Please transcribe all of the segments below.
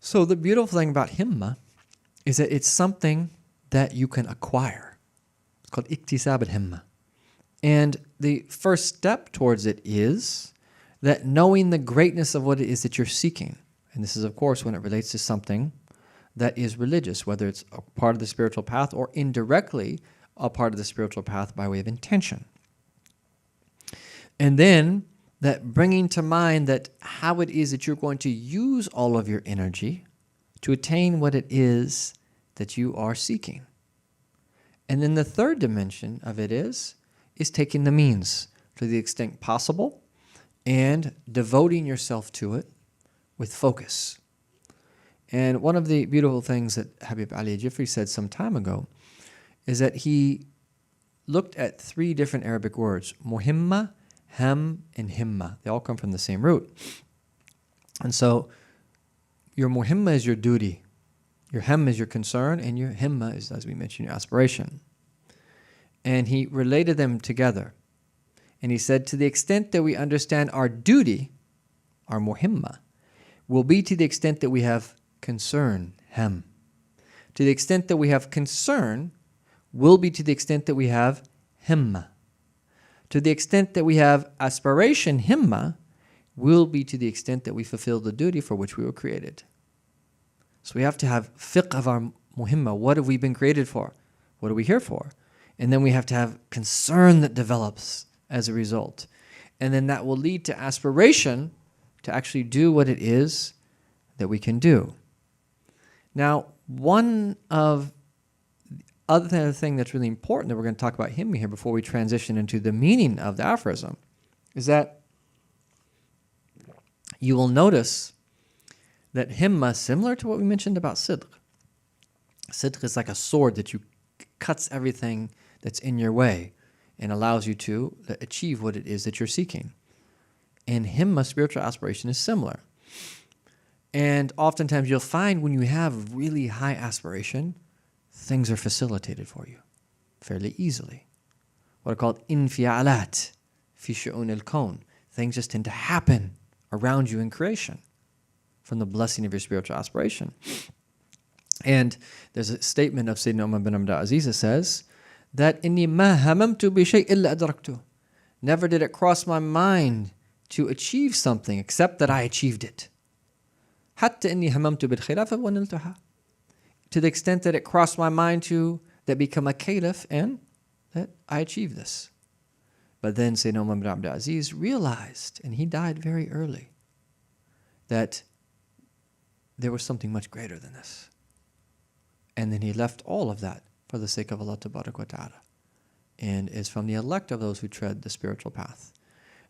So the beautiful thing about himma is that it's something that you can acquire. It's called iktisab al-himma. And the first step towards it is that knowing the greatness of what it is that you're seeking. And this is, of course, when it relates to something that is religious, whether it's a part of the spiritual path or indirectly a part of the spiritual path by way of intention. And then that bringing to mind that how it is that you're going to use all of your energy to attain what it is that you are seeking. And then the third dimension of it is taking the means to the extent possible and devoting yourself to it with focus. And one of the beautiful things that Habib Ali Jifri said some time ago is that he looked at 3 different Arabic words, muhimma, hem, and himma. They all come from the same root. And so your muhimma is your duty, your hem is your concern, and your himma is, as we mentioned, your aspiration. And he related them together. And he said, to the extent that we understand our duty, our muhimma, will be to the extent that we have concern, hem. To the extent that we have concern, will be to the extent that we have himma. To the extent that we have aspiration, himma, will be to the extent that we fulfill the duty for which we were created. So we have to have fiqh of our muhimma. What have we been created for? What are we here for? And then we have to have concern that develops as a result. And then that will lead to aspiration to actually do what it is that we can do. Now, one of the other thing that's really important that we're going to talk about himma here before we transition into the meaning of the aphorism is that you will notice that himma, similar to what we mentioned about sidq. Sidq is like a sword that cuts everything that's in your way and allows you to achieve what it is that you're seeking. And himma, spiritual aspiration, is similar. And oftentimes you'll find when you have really high aspiration, things are facilitated for you fairly easily. What are called infialat fi shu'un al-kawn. Things just tend to happen around you in creation from the blessing of your spiritual aspiration. And there's a statement of Sayyidina Umar bin Abdul Aziz that says that inni ma hamamtu bi shay illa adraktu. Never did it cross my mind to achieve something except that I achieved it. Hatta inni hamamtu bil khilafah wa niltaha. To the extent that it crossed my mind to that become a caliph and that I achieved this. But then Sayyidina Umar bin Abdul Aziz realized, and he died very early, that there was something much greater than this. And then he left all of that for the sake of Allah Tabarak wa Ta'ala, and is from the elect of those who tread the spiritual path.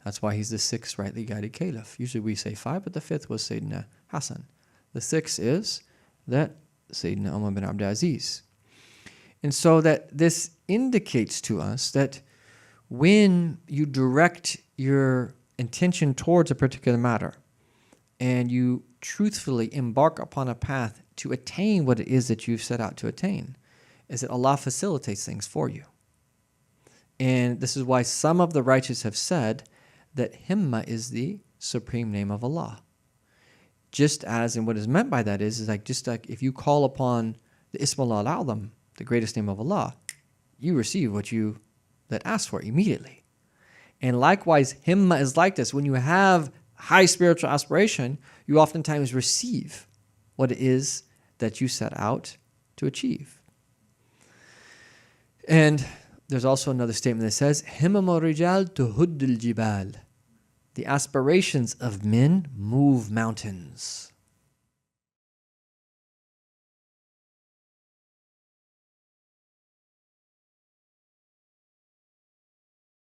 That's why he's the 6th rightly guided caliph. Usually we say 5, but the 5th was Sayyidina Hassan. The 6th is that Sayyidina Umar bin Abdul Aziz. And so that this indicates to us that when you direct your intention towards a particular matter and you truthfully embark upon a path to attain what it is that you've set out to attain, is that Allah facilitates things for you. And this is why some of the righteous have said that himma is the supreme name of Allah. Just as, and what is meant by that is like just like if you call upon the Ism Allah al-Azam, the greatest name of Allah, you receive what you asked for immediately. And likewise, himma is like this. When you have high spiritual aspiration, you oftentimes receive what it is that you set out to achieve. And there's also another statement that says, Himmam rijal tuhuddul jibal. The aspirations of men move mountains.